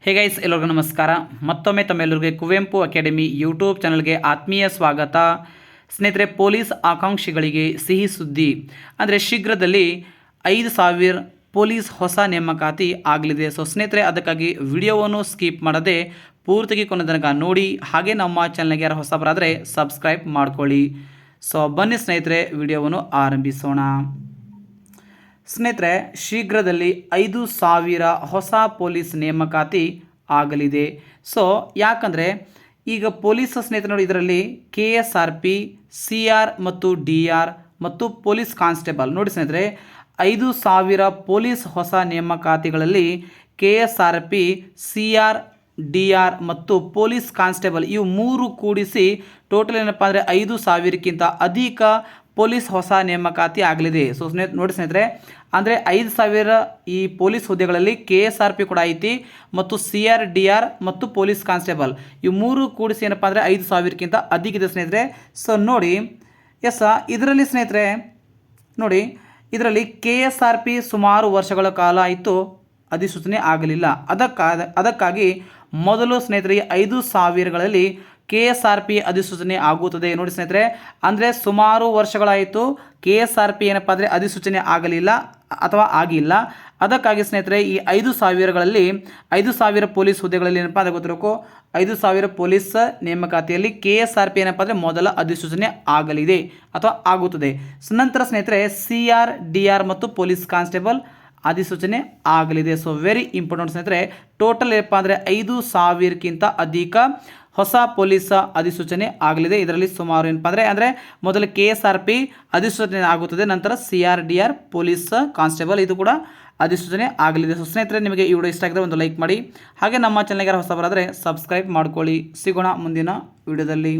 Hey guys, ಎಲ್ಲರಿಗೂ ನಮಸ್ಕಾರ. ಮತ್ತೊಮ್ಮೆ ತಮ್ಮೆಲ್ಲರಿಗೆ ಕುವೆಂಪು ಅಕಾಡೆಮಿ ಯೂಟ್ಯೂಬ್ ಚಾನಲ್ಗೆ ಆತ್ಮೀಯ ಸ್ವಾಗತ. ಸ್ನೇಹಿತರೆ, ಪೊಲೀಸ್ ಆಕಾಂಕ್ಷಿಗಳಿಗೆ ಸಿಹಿ ಸುದ್ದಿ. ಅಂದರೆ ಶೀಘ್ರದಲ್ಲಿ 5,000 ಪೊಲೀಸ್ ಹೊಸ ನೇಮಕಾತಿ ಆಗಲಿದೆ. ಸೊ ಸ್ನೇಹಿತರೆ, ಅದಕ್ಕಾಗಿ ವಿಡಿಯೋವನ್ನು ಸ್ಕಿಪ್ ಮಾಡದೆ ಪೂರ್ತಿಗೆ ಕೊನೆ ತನಕ ನೋಡಿ. ಹಾಗೆ ನಮ್ಮ ಚಾನಲ್ಗೆ ಯಾರು ಹೊಸಬರಾದರೆ ಸಬ್ಸ್ಕ್ರೈಬ್ ಮಾಡ್ಕೊಳ್ಳಿ. ಸೊ ಬನ್ನಿ ಸ್ನೇಹಿತರೆ, ವಿಡಿಯೋವನ್ನು ಆರಂಭಿಸೋಣ. ಸ್ನೇಹಿತರೆ, ಶೀಘ್ರದಲ್ಲಿ 5,000 ಹೊಸ ಪೊಲೀಸ್ ನೇಮಕಾತಿ ಆಗಲಿದೆ. ಸೊ ಯಾಕಂದರೆ ಈಗ ಪೊಲೀಸ್ ಸ್ನೇಹಿತರೆ ನೋಡಿ, ಇದರಲ್ಲಿ KSRP, CR ಮತ್ತು DR ಮತ್ತು ಪೊಲೀಸ್ ಕಾನ್ಸ್ಟೇಬಲ್ ನೋಡಿ ಸ್ನೇಹಿತರೆ, 5,000 ಪೊಲೀಸ್ ಹೊಸ ನೇಮಕಾತಿಗಳಲ್ಲಿ KSRP, CR, DR ಮತ್ತು ಪೊಲೀಸ್ ಕಾನ್ಸ್ಟೇಬಲ್ ಇವು ಮೂರು ಕೂಡಿಸಿ ಟೋಟಲ್ ಏನಪ್ಪ ಅಂದರೆ 5,000ಕ್ಕಿಂತ ಅಧಿಕ ಪೊಲೀಸ್ ಹೊಸ ನೇಮಕಾತಿ ಆಗಲಿದೆ. ಸೊ ನೋಡಿ ಸ್ನೇಹಿತರೆ, ಅಂದರೆ 5,000 ಈ ಪೊಲೀಸ್ ಹುದ್ದೆಗಳಲ್ಲಿ KSRP ಕೂಡ ಐತಿ ಮತ್ತು CR, DR ಮತ್ತು ಪೊಲೀಸ್ ಕಾನ್ಸ್ಟೇಬಲ್ ಇವು ಮೂರು ಕೂಡಿಸಿ ಏನಪ್ಪ ಅಂದರೆ 5,000ಕ್ಕಿಂತ ಅಧಿಕ ಇದೆ ಸ್ನೇಹಿತರೆ. ಸೊ ನೋಡಿ ಇದರಲ್ಲಿ ಸ್ನೇಹಿತರೆ ನೋಡಿ, ಇದರಲ್ಲಿ KSRP ಸುಮಾರು ವರ್ಷಗಳ ಕಾಲ ಆಯಿತು ಅಧಿಸೂಚನೆ ಆಗಲಿಲ್ಲ. ಅದಕ್ಕಾಗಿ ಮೊದಲು ಸ್ನೇಹಿತರೆ 5,000ಗಳಲ್ಲಿ KSRP ಅಧಿಸೂಚನೆ ಆಗುತ್ತದೆ. ನೋಡಿ ಸ್ನೇಹಿತರೆ, ಅಂದರೆ ಸುಮಾರು ವರ್ಷಗಳಾಯಿತು KSRP ಏನಪ್ಪ ಅಂದರೆ ಅಧಿಸೂಚನೆ ಆಗಲಿಲ್ಲ ಅಥವಾ ಆಗಿಲ್ಲ. ಅದಕ್ಕಾಗಿ ಸ್ನೇಹಿತರೆ ಈ 5,000ಗಳಲ್ಲಿ 5,000 ಪೊಲೀಸ್ ಹುದ್ದೆಗಳಲ್ಲಿ ಏನಪ್ಪ ಅಂದರೆ ಗೊತ್ತಿರಬೇಕು, 5,000 ಪೊಲೀಸ್ ನೇಮಕಾತಿಯಲ್ಲಿ KSRP ಏನಪ್ಪ ಅಂದರೆ ಮೊದಲ ಅಧಿಸೂಚನೆ ಆಗಲಿದೆ ಅಥವಾ ಆಗುತ್ತದೆ. ನಂತರ ಸ್ನೇಹಿತರೆ CR, DR ಮತ್ತು ಪೊಲೀಸ್ ಕಾನ್ಸ್ಟೇಬಲ್ ಅಧಿಸೂಚನೆ ಆಗಲಿದೆ. ಸೊ ವೆರಿ ಇಂಪಾರ್ಟೆಂಟ್ ಸ್ನೇಹಿತರೆ, ಟೋಟಲ್ ಏನಪ್ಪ ಅಂದರೆ 5,000ಕ್ಕಿಂತ ಅಧಿಕ ಹೊಸ ಪೊಲೀಸ್ ಅಧಿಸೂಚನೆ ಆಗಲಿದೆ. ಇದರಲ್ಲಿ ಸುಮಾರು ಏನಪ್ಪ ಅಂದರೆ ಮೊದಲು KSRP ಅಧಿಸೂಚನೆ ಆಗುತ್ತದೆ, ನಂತರ CR, DR ಪೊಲೀಸ್ ಕಾನ್ಸ್ಟೇಬಲ್ ಇದು ಕೂಡ ಅಧಿಸೂಚನೆ ಆಗಲಿದೆ. ಸೊ ಸ್ನೇಹಿತರೆ, ನಿಮಗೆ ಈ ವಿಡಿಯೋ ಇಷ್ಟ ಆಗಿದ್ರೆ ಒಂದು ಲೈಕ್ ಮಾಡಿ. ಹಾಗೆ ನಮ್ಮ ಚಾನಲ್ಗೆ ಹೊಸಬರಾದರೆ ಸಬ್ಸ್ಕ್ರೈಬ್ ಮಾಡ್ಕೊಳ್ಳಿ. ಸಿಗೋಣ ಮುಂದಿನ ವಿಡಿಯೋದಲ್ಲಿ.